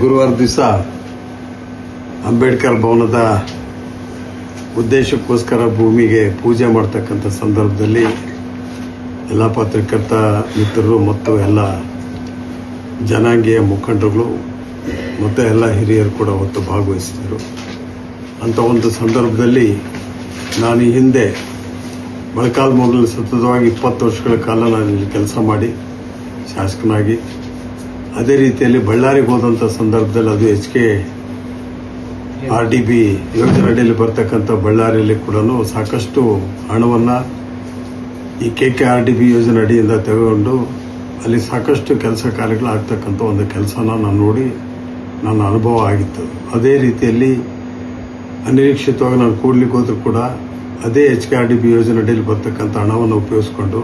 ಗುರುವಾರ ದಿವಸ ಅಂಬೇಡ್ಕರ್ ಭವನದ ಉದ್ದೇಶಕ್ಕೋಸ್ಕರ ಭೂಮಿಗೆ ಪೂಜೆ ಮಾಡ್ತಕ್ಕಂಥ ಸಂದರ್ಭದಲ್ಲಿ ಎಲ್ಲ ಪತ್ರಕರ್ತ ಮಿತ್ರರು ಮತ್ತು ಎಲ್ಲ ಜನಾಂಗೀಯ ಮುಖಂಡರುಗಳು ಮತ್ತು ಎಲ್ಲ ಹಿರಿಯರು ಕೂಡ ಅವತ್ತು ಭಾಗವಹಿಸಿದರು. ಅಂಥ ಒಂದು ಸಂದರ್ಭದಲ್ಲಿ ನಾನು ಈ ಹಿಂದೆ ಮೊಳಕಾಲ್ಮೂರಿನಲ್ಲಿ ಸತತವಾಗಿ 20 ವರ್ಷಗಳ ಕಾಲ ನಾನು ಇಲ್ಲಿ ಕೆಲಸ ಮಾಡಿ ಶಾಸಕನಾಗಿ, ಅದೇ ರೀತಿಯಲ್ಲಿ ಬಳ್ಳಾರಿಗೆ ಹೋದಂಥ ಸಂದರ್ಭದಲ್ಲಿ ಅದು HKRDB ಯೋಜನೆ ಅಡಿಯಲ್ಲಿ ಬರ್ತಕ್ಕಂಥ ಬಳ್ಳಾರಿಯಲ್ಲಿ ಕೂಡ ಸಾಕಷ್ಟು ಹಣವನ್ನು ಈ KKRDB ಯೋಜನೆ ಅಡಿಯಿಂದ ತೆಗೆದುಕೊಂಡು ಅಲ್ಲಿ ಸಾಕಷ್ಟು ಕೆಲಸ ಕಾರ್ಯಗಳಾಗ್ತಕ್ಕಂಥ ಒಂದು ಕೆಲಸನ ನಾನು ನೋಡಿ ನನ್ನ ಅನುಭವ ಆಗಿತ್ತು. ಅದೇ ರೀತಿಯಲ್ಲಿ ಅನಿರೀಕ್ಷಿತವಾಗಿ ನಾನು ಕೂಡ್ಲಿಕ್ಕೆ ಹೋದರೂ ಕೂಡ ಅದೇ HKRDB ಯೋಜನೆ ಅಡಿಯಲ್ಲಿ ಬರ್ತಕ್ಕಂಥ ಹಣವನ್ನು ಉಪಯೋಗಿಸ್ಕೊಂಡು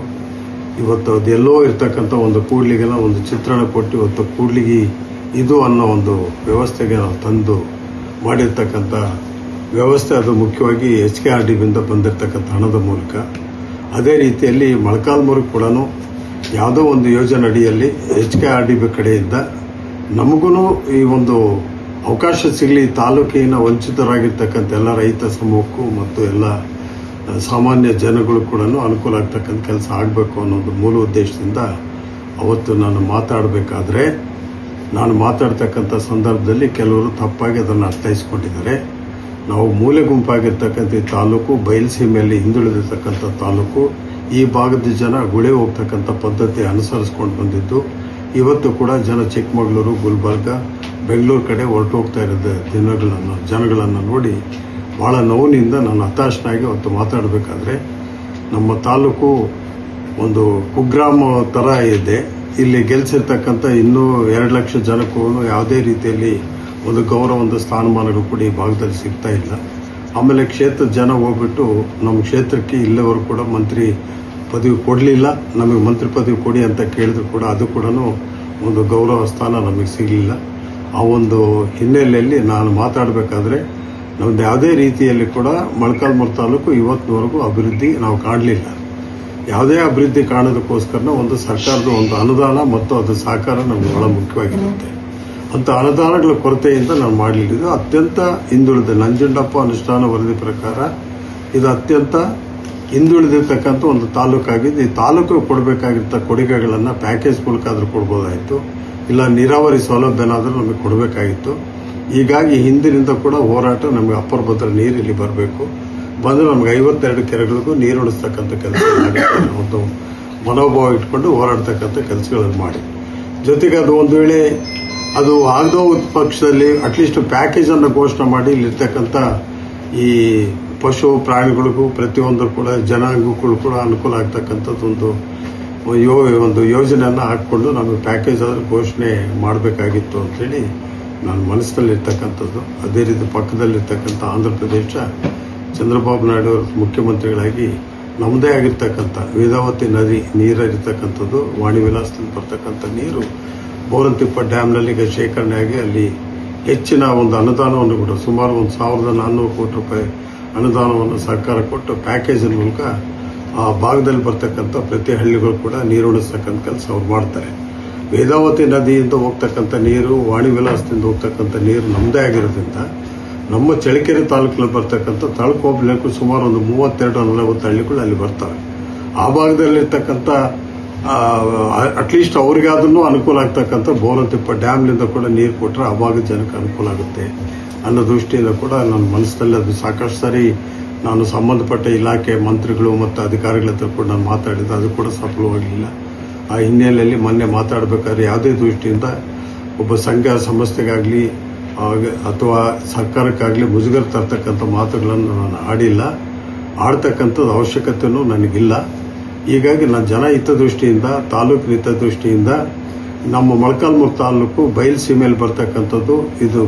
ಇವತ್ತು ಅದೆಲ್ಲೋ ಇರ್ತಕ್ಕಂಥ ಒಂದು ಕೂಡ್ಲಿಗೆನ ಒಂದು ಚಿತ್ರಣ ಕೊಟ್ಟು ಇವತ್ತು ಕೂಡ್ಲಿಗೆ ಇದು ಅನ್ನೋ ಒಂದು ವ್ಯವಸ್ಥೆಗೆ ನಾವು ತಂದು ಮಾಡಿರ್ತಕ್ಕಂಥ ವ್ಯವಸ್ಥೆ, ಅದು ಮುಖ್ಯವಾಗಿ HKRDBಯಿಂದ ಬಂದಿರತಕ್ಕಂಥ ಹಣದ ಮೂಲಕ. ಅದೇ ರೀತಿಯಲ್ಲಿ ಮೊಳಕಾಲ್ಮೂರು ಕೂಡ ಯಾವುದೋ ಒಂದು ಯೋಜನೆ ಅಡಿಯಲ್ಲಿ HKRDB ಕಡೆಯಿಂದ ನಮಗೂ ಈ ಒಂದು ಅವಕಾಶ ಸಿಗಲಿ, ತಾಲೂಕಿನ ವಂಚಿತರಾಗಿರ್ತಕ್ಕಂಥ ಎಲ್ಲ ರೈತ ಸಮೂಹಕ್ಕೂ ಮತ್ತು ಎಲ್ಲ ಸಾಮಾನ್ಯ ಜನಗಳು ಕೂಡ ಅನುಕೂಲ ಆಗ್ತಕ್ಕಂಥ ಕೆಲಸ ಆಗಬೇಕು ಅನ್ನೋದು ಮೂಲ ಉದ್ದೇಶದಿಂದ ಅವತ್ತು ನಾನು ಮಾತಾಡಬೇಕಾದ್ರೆ, ನಾನು ಮಾತಾಡ್ತಕ್ಕಂಥ ಸಂದರ್ಭದಲ್ಲಿ ಕೆಲವರು ತಪ್ಪಾಗಿ ಅದನ್ನು ಅರ್ಥೈಸ್ಕೊಂಡಿದ್ದಾರೆ. ನಾವು ಮೂಲೆ ಗುಂಪಾಗಿರ್ತಕ್ಕಂಥ ಈ ತಾಲೂಕು ಬಯಲುಸೀಮೆಯಲ್ಲಿ ಹಿಂದುಳಿದಿರ್ತಕ್ಕಂಥ ತಾಲೂಕು. ಈ ಭಾಗದ ಜನ ಗುಳೆ ಹೋಗ್ತಕ್ಕಂಥ ಪದ್ಧತಿ ಅನುಸರಿಸ್ಕೊಂಡು ಬಂದಿದ್ದು, ಇವತ್ತು ಕೂಡ ಜನ ಚಿಕ್ಕಮಗಳೂರು, ಗುಲ್ಬರ್ಗ, ಬೆಂಗಳೂರು ಕಡೆ ಹೊರಟು ಹೋಗ್ತಾ ಇರೋದು ಜನಗಳನ್ನು ನೋಡಿ ಭಾಳ ನೋವಿನಿಂದ ನಾನು ಹತಾಶನಾಗಿ ಅವತ್ತು ಮಾತಾಡಬೇಕಾದ್ರೆ, ನಮ್ಮ ತಾಲೂಕು ಒಂದು ಕುಗ್ರಾಮ ಥರ ಇದೆ. ಇಲ್ಲಿ ಗೆಲ್ಸಿರ್ತಕ್ಕಂಥ ಇನ್ನೂ 2 ಲಕ್ಷ ಜನಕ್ಕೂ ಯಾವುದೇ ರೀತಿಯಲ್ಲಿ ಒಂದು ಗೌರವ, ಒಂದು ಸ್ಥಾನಮಾನಗಳು ಕೂಡ ಈ ಭಾಗದಲ್ಲಿ ಸಿಗ್ತಾ ಇಲ್ಲ. ಆಮೇಲೆ ಕ್ಷೇತ್ರದ ಜನ ಹೋಗ್ಬಿಟ್ಟು ನಮ್ಮ ಕ್ಷೇತ್ರಕ್ಕೆ ಇಲ್ಲಿವರೆಗೂ ಕೂಡ ಮಂತ್ರಿ ಪದವಿ ಕೊಡಲಿಲ್ಲ. ನಮಗೆ ಮಂತ್ರಿ ಪದವಿ ಕೊಡಿ ಅಂತ ಕೇಳಿದ್ರು ಕೂಡ ಅದು ಕೂಡ ಒಂದು ಗೌರವ ಸ್ಥಾನ ನಮಗೆ ಸಿಗಲಿಲ್ಲ. ಆ ಒಂದು ಹಿನ್ನೆಲೆಯಲ್ಲಿ ನಾನು ಮಾತಾಡಬೇಕಾದ್ರೆ, ನಮ್ದು ಯಾವುದೇ ರೀತಿಯಲ್ಲಿ ಕೂಡ ಮೊಳಕಾಲ್ಮೂರು ತಾಲೂಕು ಇವತ್ತಿನವರೆಗೂ ಅಭಿವೃದ್ಧಿ ನಾವು ಕಾಣಲಿಲ್ಲ. ಯಾವುದೇ ಅಭಿವೃದ್ಧಿ ಕಾಣೋದಕ್ಕೋಸ್ಕರ ಒಂದು ಸರ್ಕಾರದ ಒಂದು ಅನುದಾನ ಮತ್ತು ಅದು ಸಹಕಾರ ನಮಗೆ ಬಹಳ ಮುಖ್ಯವಾಗಿರುತ್ತೆ. ಅಂಥ ಅನುದಾನಗಳ ಕೊರತೆಯಿಂದ ನಾವು ಮಾಡಲಿಲ್ಲ. ಅತ್ಯಂತ ಹಿಂದುಳಿದ ನಂಜುಂಡಪ್ಪ ಅನುಷ್ಠಾನ ವರದಿ ಪ್ರಕಾರ ಇದು ಅತ್ಯಂತ ಹಿಂದುಳಿದಿರ್ತಕ್ಕಂಥ ಒಂದು ತಾಲೂಕಾಗಿದ್ದು, ಈ ತಾಲೂಕು ಕೊಡಬೇಕಾಗಿರ್ತ ಕೊಡುಗೆಗಳನ್ನು ಪ್ಯಾಕೇಜ್ ಮೂಲಕ ಆದರೂ ಕೊಡ್ಬೋದಾಯಿತು, ಇಲ್ಲ ನೀರಾವರಿ ಸೌಲಭ್ಯನಾದರೂ ನಮಗೆ ಕೊಡಬೇಕಾಗಿತ್ತು. ಹೀಗಾಗಿ ಹಿಂದಿನಿಂದ ಕೂಡ ಹೋರಾಟ, ನಮಗೆ ಅಪ್ಪರ್ ಭದ್ರಾ ನೀರು ಇಲ್ಲಿ ಬರಬೇಕು, ಬಂದರೆ ನಮಗೆ 52 ಕೆರೆಗಳಿಗೂ ನೀರು ಉಳಿಸ್ತಕ್ಕಂಥ ಕೆಲಸ ಒಂದು ಮನೋಭಾವ ಇಟ್ಕೊಂಡು ಹೋರಾಡ್ತಕ್ಕಂಥ ಕೆಲಸಗಳನ್ನು ಮಾಡಿ, ಜೊತೆಗೆ ಅದು ಒಂದು ವೇಳೆ ಅದು ಆಗದೋ ಪಕ್ಷದಲ್ಲಿ ಅಟ್ಲೀಸ್ಟ್ ಪ್ಯಾಕೇಜನ್ನು ಘೋಷಣೆ ಮಾಡಿ ಇಲ್ಲಿರ್ತಕ್ಕಂಥ ಈ ಪಶು ಪ್ರಾಣಿಗಳಿಗೂ ಪ್ರತಿಯೊಂದು ಕೂಡ ಜನಾಂಗಗಳು ಕೂಡ ಅನುಕೂಲ ಆಗ್ತಕ್ಕಂಥದ್ದು ಒಂದು ಯೋಜನೆಯನ್ನು ಹಾಕ್ಕೊಂಡು ನಮಗೆ ಪ್ಯಾಕೇಜ್ ಆದರೂ ಘೋಷಣೆ ಮಾಡಬೇಕಾಗಿತ್ತು ಅಂತೇಳಿ ನನ್ನ ಮನಸ್ಸಿನಲ್ಲಿರ್ತಕ್ಕಂಥದ್ದು. ಅದೇ ರೀತಿ ಪಕ್ಕದಲ್ಲಿರ್ತಕ್ಕಂಥ ಆಂಧ್ರ ಪ್ರದೇಶ ಚಂದ್ರಬಾಬು ನಾಯ್ಡು ಅವರು ಮುಖ್ಯಮಂತ್ರಿಗಳಾಗಿ ನಮ್ಮದೇ ಆಗಿರ್ತಕ್ಕಂಥ ವೇದಾವತಿ ನದಿ ನೀರಿರ್ತಕ್ಕಂಥದ್ದು, ವಾಣಿ ವಿಲಾಸದಲ್ಲಿ ಬರ್ತಕ್ಕಂಥ ನೀರು ಬೋರಂತಿಪ್ಪ ಡ್ಯಾಮ್ನಲ್ಲಿ ಈಗ ಶೇಖರಣೆಯಾಗಿ ಅಲ್ಲಿ ಹೆಚ್ಚಿನ ಒಂದು ಅನುದಾನವನ್ನು ಕೂಡ ಸುಮಾರು 1400 ಕೋಟಿ ರೂಪಾಯಿ ಅನುದಾನವನ್ನು ಸರ್ಕಾರ ಕೊಟ್ಟು ಪ್ಯಾಕೇಜಿನ ಮೂಲಕ ಆ ಭಾಗದಲ್ಲಿ ಬರ್ತಕ್ಕಂಥ ಪ್ರತಿ ಹಳ್ಳಿಗಳು ಕೂಡ ನೀರು ಉಳಿಸ್ತಕ್ಕಂಥ ಕೆಲಸ ಅವ್ರು ಮಾಡ್ತಾರೆ. ವೇದಾವತಿ ನದಿಯಿಂದ ಹೋಗ್ತಕ್ಕಂಥ ನೀರು, ವಾಣಿ ವಿಲಾಸದಿಂದ ಹೋಗ್ತಕ್ಕಂಥ ನೀರು ನಮ್ಮದೇ ಆಗಿರೋದ್ರಿಂದ ನಮ್ಮ ಚಳ್ಳಕೆರೆ ತಾಲೂಕಿನಲ್ಲಿ ಬರ್ತಕ್ಕಂಥ ತಾಲೂಕು ಹೋಬಳಿಗೂ ಸುಮಾರು ಒಂದು 32-40 ಹಳ್ಳಿಗಳು ಅಲ್ಲಿ ಬರ್ತವೆ. ಆ ಭಾಗದಲ್ಲಿರ್ತಕ್ಕಂಥ ಅಟ್ಲೀಸ್ಟ್ ಅವ್ರಿಗಾದ್ರೂ ಅನುಕೂಲ ಆಗ್ತಕ್ಕಂಥ ಬೋರಂತಿಪ್ಪ ಡ್ಯಾಮ್ನಿಂದ ಕೂಡ ನೀರು ಕೊಟ್ಟರೆ ಆ ಭಾಗದ ಜನಕ್ಕೆ ಅನುಕೂಲ ಆಗುತ್ತೆ ಅನ್ನೋ ದೃಷ್ಟಿಯಿಂದ ಕೂಡ ನನ್ನ ಮನಸ್ಸಿನಲ್ಲಿ ಅದು ಸಾಕಷ್ಟು ಸಾರಿ ನಾನು ಸಂಬಂಧಪಟ್ಟ ಇಲಾಖೆ ಮಂತ್ರಿಗಳು ಮತ್ತು ಅಧಿಕಾರಿಗಳ ಹತ್ರ ಕೂಡ ನಾನು ಮಾತಾಡಿದ್ದು, ಅದು ಕೂಡ ಸಫಲವಾಗಲಿಲ್ಲ. ಆ ಹಿನ್ನೆಲೆಯಲ್ಲಿ ಮೊನ್ನೆ ಮಾತಾಡಬೇಕಾದ್ರೆ ಯಾವುದೇ ದೃಷ್ಟಿಯಿಂದ ಒಬ್ಬ ಸಂಘ ಸಂಸ್ಥೆಗಾಗಲಿ ಅಥವಾ ಸರ್ಕಾರಕ್ಕಾಗಲಿ ಮುಜುಗರ ತರ್ತಕ್ಕಂಥ ಮಾತುಗಳನ್ನು ನಾನು ಆಡ್ತಕ್ಕಂಥದ್ದು ಅವಶ್ಯಕತೆಯೂ ನನಗಿಲ್ಲ. ಹೀಗಾಗಿ ನಾನು ಜನ ಹಿತದೃಷ್ಟಿಯಿಂದ, ತಾಲೂಕಿನ ಹಿತದೃಷ್ಟಿಯಿಂದ ನಮ್ಮ ಮೊಳಕಾಲ್ಮೂರು ತಾಲೂಕು ಬಯಲುಸೀಮೆಯಲ್ಲಿ ಬರ್ತಕ್ಕಂಥದ್ದು ಇದು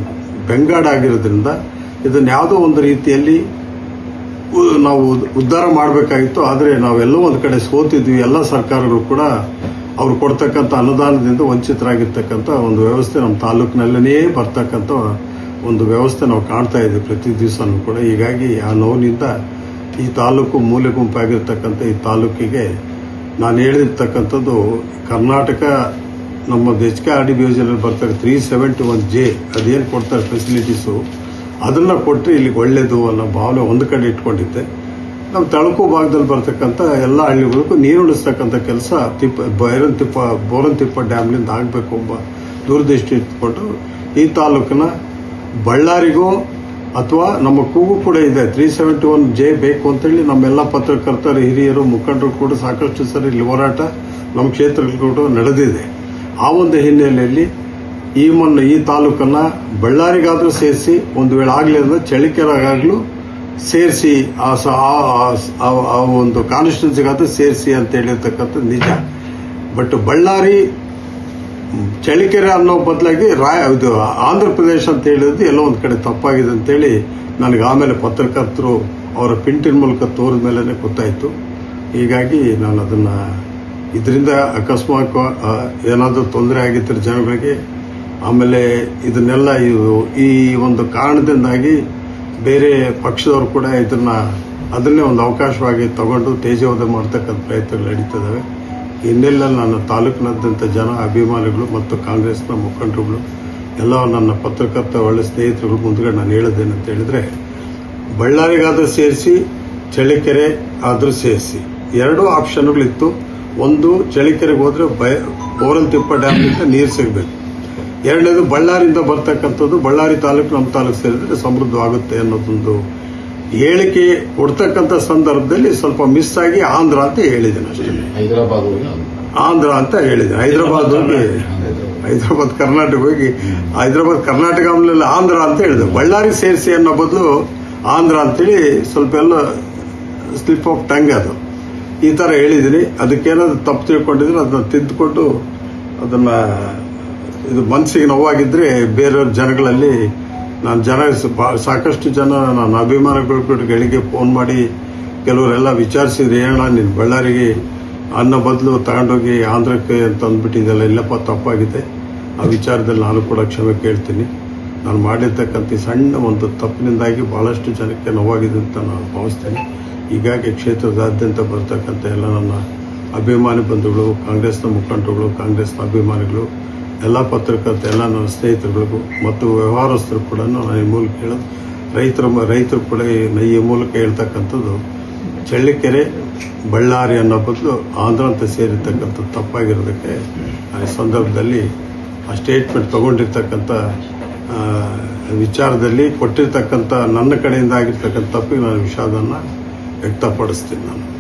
ಬೆಂಗಾಡಾಗಿರೋದ್ರಿಂದ ಇದನ್ನು ಯಾವುದೋ ಒಂದು ರೀತಿಯಲ್ಲಿ ನಾವು ಉದ್ಧಾರ ಮಾಡಬೇಕಾಗಿತ್ತು. ಆದರೆ ನಾವೆಲ್ಲೋ ಒಂದು ಕಡೆ ಸೋತಿದ್ವಿ. ಎಲ್ಲ ಸರ್ಕಾರಗಳು ಕೂಡ ಅವ್ರು ಕೊಡ್ತಕ್ಕಂಥ ಅನುದಾನದಿಂದ ವಂಚಿತರಾಗಿರ್ತಕ್ಕಂಥ ಒಂದು ವ್ಯವಸ್ಥೆ ನಮ್ಮ ತಾಲೂಕಿನಲ್ಲೇ ಬರ್ತಕ್ಕಂಥ ಒಂದು ವ್ಯವಸ್ಥೆ ನಾವು ಕಾಣ್ತಾ ಇದ್ದೀವಿ ಪ್ರತಿ ದಿವಸನೂ ಕೂಡ. ಹೀಗಾಗಿ ಆ ನೋವಿನಿಂದ ಈ ತಾಲೂಕು ಮೂಲೆ ಗುಂಪಾಗಿರ್ತಕ್ಕಂಥ ಈ ತಾಲೂಕಿಗೆ ನಾನು ಹೇಳಿರ್ತಕ್ಕಂಥದ್ದು, ಕರ್ನಾಟಕ ನಮ್ಮ HKRDB ಯೋಜನೆಯಲ್ಲಿ ಬರ್ತಾರೆ 371J ಅದೇನು ಕೊಡ್ತಾರೆ ಫೆಸಿಲಿಟೀಸು ಅದನ್ನು ಕೊಟ್ಟರೆ ಇಲ್ಲಿಗೆ ಒಳ್ಳೇದು ಅನ್ನೋ ಭಾವನೆ ಒಂದು ಕಡೆ ಇಟ್ಕೊಂಡಿದ್ದೆ. ನಮ್ಮ ತಳಕು ಭಾಗದಲ್ಲಿ ಬರ್ತಕ್ಕಂಥ ಎಲ್ಲ ಹಳ್ಳಿಗಳಿಗೂ ನೀರು ಉಳಿಸ್ತಕ್ಕಂಥ ಕೆಲಸ ಬೋರನ್ತಿಪ್ಪ ಡ್ಯಾಮ್ನಿಂದ ಆಗಬೇಕು ಎಂಬ ದೂರದೃಷ್ಟಿ ಇಟ್ಕೊಂಡು ಈ ತಾಲೂಕಿನ ಬಳ್ಳಾರಿಗೂ ಅಥವಾ ನಮ್ಮ ಕೂಗು ಕೂಡ ಇದೆ 371J ಬೇಕು ಅಂತೇಳಿ ನಮ್ಮೆಲ್ಲ ಪತ್ರಕರ್ತರು ಹಿರಿಯರು ಮುಖಂಡರು ಕೂಡ ಸಾಕಷ್ಟು ಸರಿ ಇಲ್ಲಿ ಹೋರಾಟ ನಮ್ಮ ಕ್ಷೇತ್ರದಲ್ಲಿ ಕೂಡ ನಡೆದಿದೆ. ಆ ಒಂದು ಹಿನ್ನೆಲೆಯಲ್ಲಿ ಈ ತಾಲೂಕನ್ನ ಬಳ್ಳಾರಿಗಾದರೂ ಸೇರಿಸಿ ಒಂದು ವೇಳೆ ಆಗಲಿ ಅಂದ್ರೆ ಚಳಿಕೆರೆಗಾಗಲೂ ಸೇರಿಸಿ ಆ ಒಂದು ಕಾನ್ಸ್ಟಿಟ್ಯೂನ್ಸಿಗಾದ್ರೂ ಸೇರಿಸಿ ಅಂತ ಹೇಳಿರ್ತಕ್ಕಂಥದ್ದು ನಿಜ. ಬಟ್ ಬಳ್ಳಾರಿ ಚಳಿಕೆರೆ ಅನ್ನೋ ಬದಲಾಗಿ ಇದು ಆಂಧ್ರ ಪ್ರದೇಶ ಅಂತ ಹೇಳಿದ್ದು ಎಲ್ಲೋ ಒಂದು ಕಡೆ ತಪ್ಪಾಗಿದೆ ಅಂತೇಳಿ ನನಗೆ ಆಮೇಲೆ ಪತ್ರಕರ್ತರು ಅವರ ಪಿಂಟಿನ ಮೂಲಕ ತೋರಿದ ಮೇಲೇ ಗೊತ್ತಾಯಿತು. ಹೀಗಾಗಿ ನಾನು ಅದನ್ನು ಇದರಿಂದ ಅಕಸ್ಮಾತ್ ಏನಾದರೂ ತೊಂದರೆ ಆಗಿದ್ದರೆ ಜನಗಳಿಗೆ, ಆಮೇಲೆ ಇದನ್ನೆಲ್ಲ ಈ ಒಂದು ಕಾರಣದಿಂದಾಗಿ ಬೇರೆ ಪಕ್ಷದವರು ಕೂಡ ಅದನ್ನೇ ಒಂದು ಅವಕಾಶವಾಗಿ ತಗೊಂಡು ತೇಜೋವಧೆ ಮಾಡ್ತಕ್ಕಂಥ ಪ್ರಯತ್ನಗಳು ನಡೀತಿದ್ದಾವೆ. ಹಿನ್ನೆಲೆಯಲ್ಲಿ ನನ್ನ ತಾಲೂಕಿನಾದ್ಯಂತ ಜನ ಅಭಿಮಾನಿಗಳು ಮತ್ತು ಕಾಂಗ್ರೆಸ್ನ ಮುಖಂಡರುಗಳು ಎಲ್ಲ ನನ್ನ ಪತ್ರಕರ್ತ ಒಳ್ಳೆ ಸ್ನೇಹಿತರುಗಳು ಮುಂದ್ಗಡೆ ನಾನು ಹೇಳೋದೇನಂತ ಹೇಳಿದ್ರೆ, ಬಳ್ಳಾರಿಗಾದರೂ ಸೇರಿಸಿ ಚಳಿಕೆರೆ ಆದರೂ ಸೇರಿಸಿ ಎರಡೂ ಆಪ್ಷನ್ಗಳಿತ್ತು. ಒಂದು ಚಳಿಕೆರೆಗೆ ಹೋದ್ರೆ ಬೋರನ್ತಿಪ್ಪ ಡ್ಯಾಮ್ನಿಂದ ನೀರು ಸಿಗಬೇಕು. ಎರಡನೇದು ಬಳ್ಳಾರಿಯಿಂದ ಬರ್ತಕ್ಕಂಥದ್ದು ಬಳ್ಳಾರಿ ತಾಲೂಕು ನಮ್ಮ ತಾಲೂಕು ಸೇರಿದ್ರೆ ಸಮೃದ್ಧವಾಗುತ್ತೆ ಅನ್ನೋದೊಂದು ಹೇಳಿಕೆ ಕೊಡ್ತಕ್ಕಂಥ ಸಂದರ್ಭದಲ್ಲಿ ಸ್ವಲ್ಪ ಮಿಸ್ ಆಗಿ ಆಂಧ್ರ ಅಂತ ಹೇಳಿದ್ದೇನೆ ಅಷ್ಟೇ. ಆಂಧ್ರ ಅಂತ ಹೇಳಿದೆ. ಹೈದರಾಬಾದ್ ಕರ್ನಾಟಕ ಹೋಗಿ ಹೈದರಾಬಾದ್ ಕರ್ನಾಟಕ ಆಮೇಲೆ ಆಂಧ್ರ ಅಂತ ಹೇಳಿದೆ. ಬಳ್ಳಾರಿ ಸೇರಿಸಿ ಅನ್ನೋ ಬದಲು ಆಂಧ್ರ ಅಂತೇಳಿ ಸ್ವಲ್ಪ ಎಲ್ಲ ಸ್ಲಿಪ್ ಆಫ್ ಟಂಗ್ ಅದು ಈ ಥರ ಹೇಳಿದ್ದೀನಿ. ಅದಕ್ಕೇನಾದ್ರು ತಪ್ಪು ತಿಳ್ಕೊಂಡಿದ್ರೆ ಅದನ್ನ ತಿದ್ದುಕೊಂಡು ಅದನ್ನ ಇದು ಮನಸ್ಸಿಗೆ ನೋವಾಗಿದ್ರೆ ಬೇರೆಯವ್ರ ಜನಗಳಲ್ಲಿ ಸಾಕಷ್ಟು ಜನ ನನ್ನ ಅಭಿಮಾನಿಗಳಿಗೆ ಫೋನ್ ಮಾಡಿ ಕೆಲವರೆಲ್ಲ ವಿಚಾರಿಸಿದ್ರೆ, ಏನ ನೀನು ಬಳ್ಳಾರಿಗೆ ಅನ್ನ ಬದಲು ತಗೊಂಡೋಗಿ ಆಂಧ್ರಕ್ಕೆ ಅಂತ ಅಂದ್ಬಿಟ್ಟಿದ್ದೆಲ್ಲ ಇಲ್ಲಪ್ಪ ತಪ್ಪಾಗಿದೆ. ಆ ವಿಚಾರದಲ್ಲಿ ನಾನು ಕೂಡ ಕ್ಷಮೆ ಕೇಳ್ತೀನಿ. ನಾನು ಮಾಡಿರ್ತಕ್ಕಂಥ ಸಣ್ಣ ಒಂದು ತಪ್ಪಿನಿಂದಾಗಿ ಬಹಳಷ್ಟು ಜನಕ್ಕೆ ನೋವಾಗಿದೆ ಅಂತ ನಾನು ಭಾವಿಸ್ತೇನೆ. ಹೀಗಾಗಿ ಕ್ಷೇತ್ರದಾದ್ಯಂತ ಬರ್ತಕ್ಕಂಥ ಎಲ್ಲ ನನ್ನ ಅಭಿಮಾನಿ ಬಂಧುಗಳು, ಕಾಂಗ್ರೆಸ್ನ ಮುಖಂಡರುಗಳು, ಕಾಂಗ್ರೆಸ್ನ ಅಭಿಮಾನಿಗಳು, ಎಲ್ಲ ಪತ್ರಕರ್ತ ಎಲ್ಲ ನನ್ನ ಸ್ನೇಹಿತರುಗಳಿಗೂ ಮತ್ತು ವ್ಯವಹಾರಸ್ಥರು ಕೂಡ ನಾನು ಈ ಮೂಲಕ ಹೇಳೋದು, ರೈತರು ಕೂಡ ಈ ಮೂಲಕ ಹೇಳ್ತಕ್ಕಂಥದ್ದು ಚಳ್ಳಿಕೆರೆ ಬಳ್ಳಾರಿ ಅನ್ನೋ ಬದಲು ಆಂಧ್ರ ಅಂತ ಸೇರಿರ್ತಕ್ಕಂಥದ್ದು ತಪ್ಪಾಗಿರೋದಕ್ಕೆ ಈ ಸಂದರ್ಭದಲ್ಲಿ ಆ ಸ್ಟೇಟ್ಮೆಂಟ್ ತಗೊಂಡಿರ್ತಕ್ಕಂಥ ವಿಚಾರದಲ್ಲಿ ಕೊಟ್ಟಿರ್ತಕ್ಕಂಥ ನನ್ನ ಕಡೆಯಿಂದ ಆಗಿರ್ತಕ್ಕಂಥ ತಪ್ಪಿಗೆ ನಾನು ವಿಷಾದವನ್ನು ವ್ಯಕ್ತಪಡಿಸ್ತೀನಿ ನಾನು.